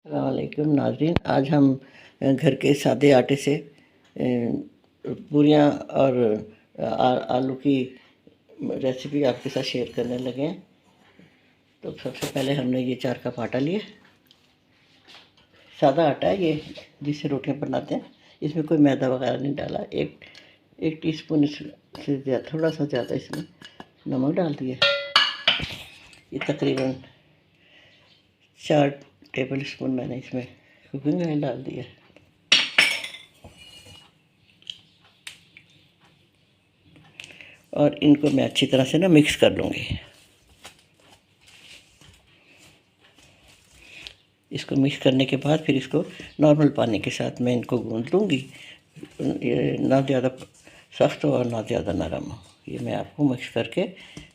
अस्सलाम वालेकुम नाज़रीन। आज हम घर के सादे आटे से पूरियाँ और आलू की रेसिपी आपके साथ शेयर करने लगे हैं। तो सबसे पहले हमने ये 4 कप आटा लिया। सादा आटा है ये, जिससे रोटियां बनाते हैं। इसमें कोई मैदा वगैरह नहीं डाला। एक टीस्पून से थोड़ा सा ज़्यादा इसमें नमक डाल दिया। ये तकरीबन 4 टेबल स्पून मैंने इसमें कुकिंग ऑयल डाल दिया। और इनको मैं अच्छी तरह से मिक्स कर लूँगी। इसको मिक्स करने के बाद फिर इसको नॉर्मल पानी के साथ मैं इनको गूंद लूँगी। ना ज़्यादा सख्त हो और ना ज़्यादा नरम हो। ये मैं आपको मिक्स करके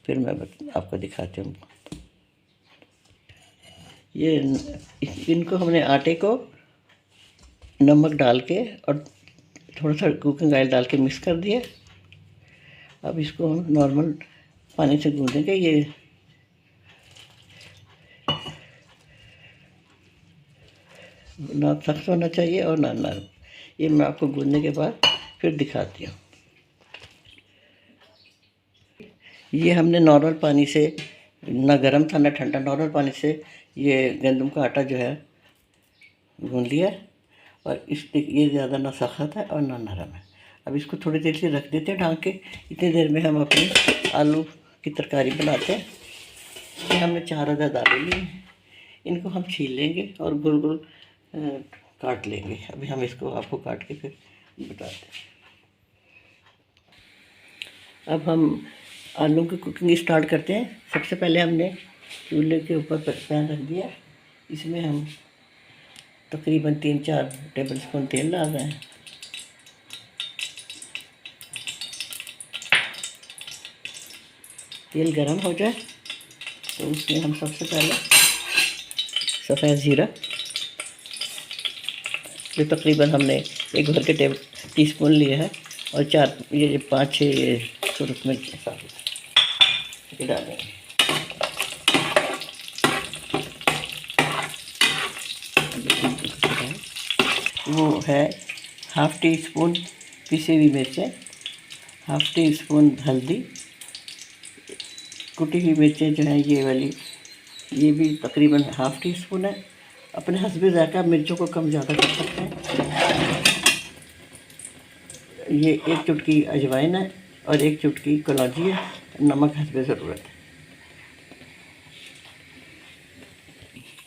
फिर मैं आपको दिखाती हूँ। ये इनको हमने आटे को नमक डाल के और थोड़ा सा कुकिंग ऑयल डाल के मिक्स कर दिया। अब इसको हम नॉर्मल पानी से गूंदेंगे। ये ना सख्त होना चाहिए और ना नरम। ये मैं आपको गूंदने के बाद फिर दिखाती हूँ। ये हमने नॉर्मल पानी से, ना गर्म था ना ठंडा, नॉर्मल पानी से ये गंदम का आटा जो है गूंद लिया। और ये ज़्यादा ना सख्त है और ना नरम है। अब इसको थोड़ी देर से रख देते हैं ढाँक के। इतनी देर में हम अपनी आलू की तरकारी बनाते हैं। ये हमने 4 अदद आलू लिए। इनको हम छील लेंगे और गोल गोल काट लेंगे। अभी हम इसको आपको काट के फिर बताते हैं। अब हम आलू की कुकिंग स्टार्ट करते हैं। सबसे पहले हमने चूल्हे के ऊपर पैन रख दिया। इसमें हम तकरीबन 3-4 टेबल स्पून तेल डाल रहे हैं। तेल गरम हो जाए तो उसमें हम सबसे पहले सफ़ेद ज़ीरा, जो तकरीबन हमने एक भर के टीस्पून लिए है, और 5-6 सूरत मिर्च साबुत डालेंगे। वो है ½ टी स्पून पिसी हुई मिर्चें, ½ टी स्पून हल्दी, कुटी हुई मिर्चें जो हैं ये वाली, ये भी तकरीबन ½ टी स्पून है। अपने हस्बे ज़ायक़ा मिर्चों को कम ज़्यादा कर सकते हैं। ये 1 चुटकी अजवाइन है और 1 चुटकी कलौंजी है। नमक हस्बे ज़रूरत है।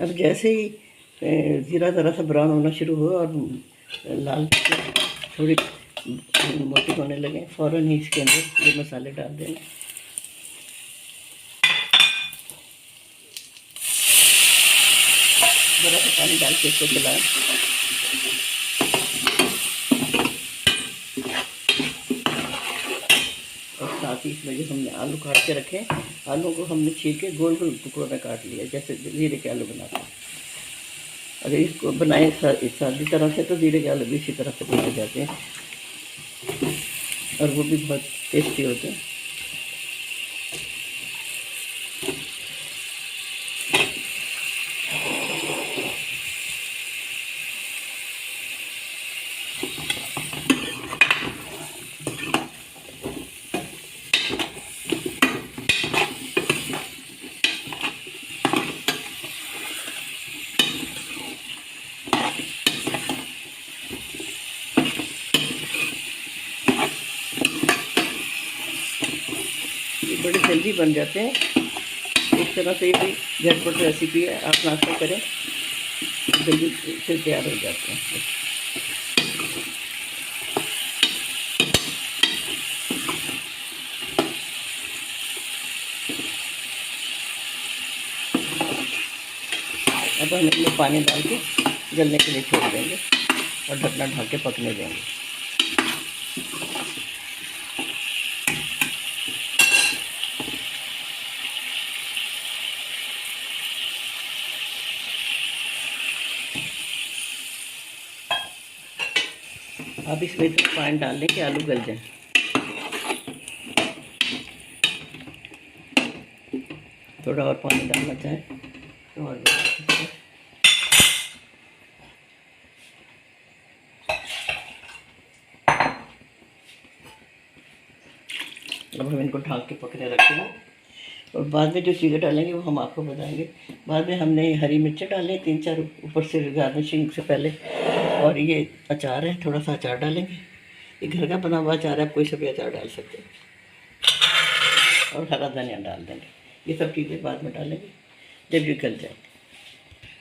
अब जैसे ही ज़ीरा ज़रा सा ब्राउन होना शुरू हो और लाल थोड़ी मोटी होने लगे, फ़ौरन ही इसके अंदर ये मसाले डाल देना। ज़रा सा पानी डाल के इसको चलाएं। और साथ ही इसमें जो हमने आलू काट के रखे, आलू को हमने छील के गोल गोल टुकड़ों में काट लिया, जैसे ज़ीरे के आलू बनाते हैं। अगर इसको बनाए सादी तरह से तो ज़ीरे के आलू भी इसी तरह से बनाए जाते हैं और वो भी बहुत टेस्टी होते हैं। बड़े जल्दी बन जाते हैं। इस तरह से ये भी झटपट रेसिपी है। आप नाश्ता करें, जल्दी से तैयार हो जाते हैं। अब हम इसमें पानी डाल के गलने के लिए छोड़ देंगे और ढकना ढक के पकने देंगे। अब इसमें पानी डाल दें कि आलू गल जाए। थोड़ा और पानी डालना चाहें तो और अब हम इनको ढाँक के पकने रखेंगे और बाद में जो चीज़ें डालेंगे वो हम आपको बताएंगे। बाद में हमने हरी मिर्चें डालें 3-4 ऊपर से गार्निशिंग से पहले, और ये अचार है, थोड़ा सा अचार डालेंगे। ये घर का बना हुआ अचार है, आप कोई सा भी अचार डाल सकते हैं, और हरा धनिया डाल देंगे। ये सब चीज़ें बाद में डालेंगे जब ये गल जाए।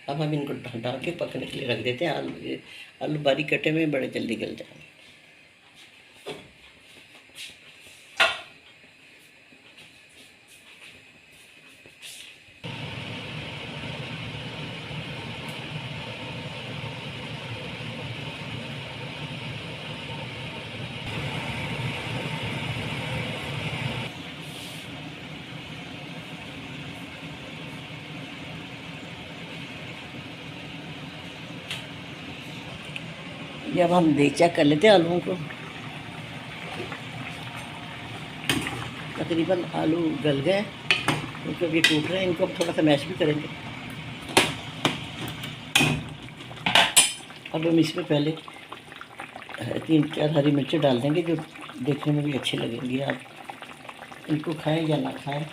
अब हम इनको ढक के पकने के लिए रख देते हैं। आलू बारीक कटे में बड़े जल्दी गल जाएंगे। जब हम देख चेक कर लेते हैं आलूओं को, तकरीबन आलू गल गए, क्योंकि अब ये टूट रहे हैं। इनको अब थोड़ा सा मैश भी करेंगे। अब हम इसमें पहले 3-4 हरी मिर्चें डाल देंगे, जो देखने में भी अच्छी लगेंगी। आप इनको खाएं या ना खाएं,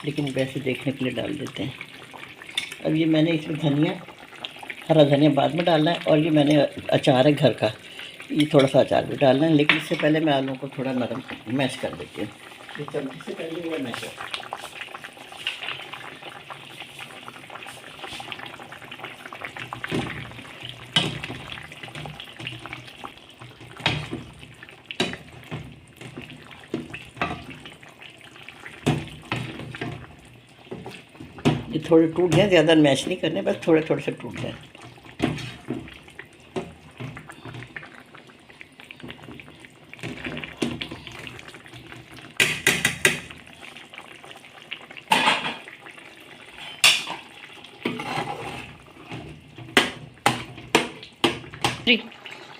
लेकिन वैसे देखने के लिए डाल देते हैं। अब ये मैंने इसमें धनिया, हरा धनिया बाद में डालना है, और ये मैंने अचार है घर का, ये थोड़ा सा अचार भी डालना है। लेकिन इससे पहले मैं आलू को थोड़ा नरम मैश कर देती हूँ। ये चम्मच से पहले मैं मैश कर, ये थोड़े टूट जाए, ज़्यादा मैश नहीं करने, बस थोड़े थोड़े से टूट जाए।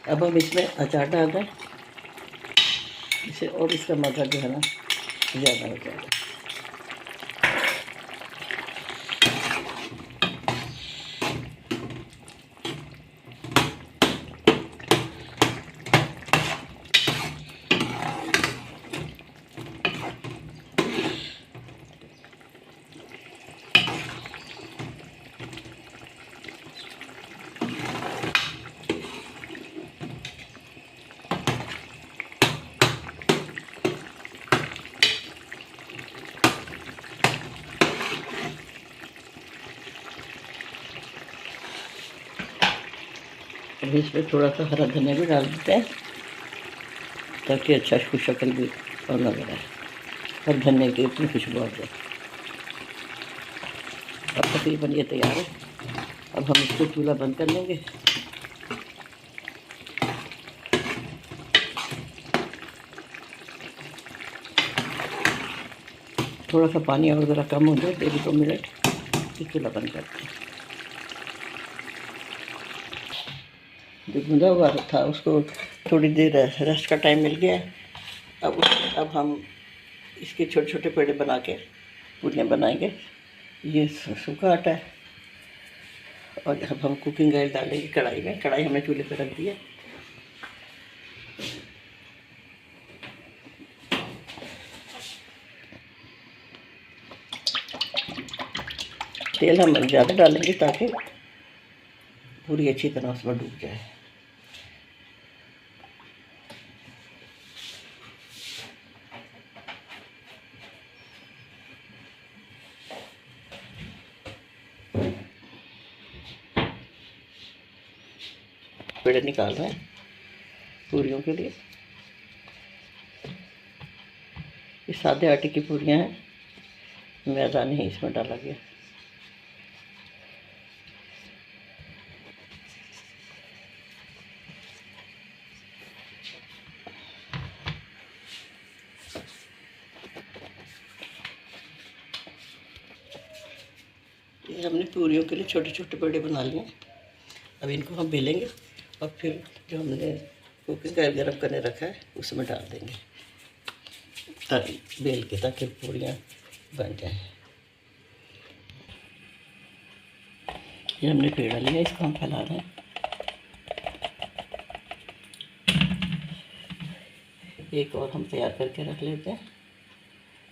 अब हम इसमें अचार डाल दें, इसे और इसका मज़ा जो है ना ज़्यादा हो जाएगा। अब इसमें थोड़ा सा हरा धनिया भी डाल देते हैं, ताकि अच्छा शक्ल भी और नजर आए, और धनिया की इतनी खुशबू आ जाए। अब तकरीबन ये तैयार है। अब हम इसको चूल्हा बंद कर लेंगे। थोड़ा सा पानी और ज़रा कम हो जाए, 1-2 मिनट, फिर चूल्हा बंद करते हैं। जो भुना हुआ था उसको थोड़ी देर रेस्ट का टाइम मिल गया है। अब हम इसके छोटे छोटे पेड़े बना के पूरियाँ बनाएंगे। ये सूखा आटा है, और अब हम कुकिंग ऑयल डालेंगे कढ़ाई में। कढ़ाई हमने चूल्हे पर रख दी है। तेल हम ज़्यादा डालेंगे ताकि पूरी अच्छी तरह उसमें डूब जाए। पेड़े निकाल रहे हैं पूरियों के लिए। ये सादे आटे की पूरियाँ हैं, मैदा नहीं इसमें डाला गया। ये हमने पूरियों के लिए छोटे छोटे पेड़े बना लिए। अब इनको हम बेलेंगे, और फिर जो हमने कुकिंग ऑयल गर्म करने रखा है उसमें डाल देंगे, ताकि बेल के ताकि पूरियाँ बन जाएं। ये हमने पेड़ा लिया, इसको हम फैला रहे हैं। एक और हम तैयार करके रख लेते हैं।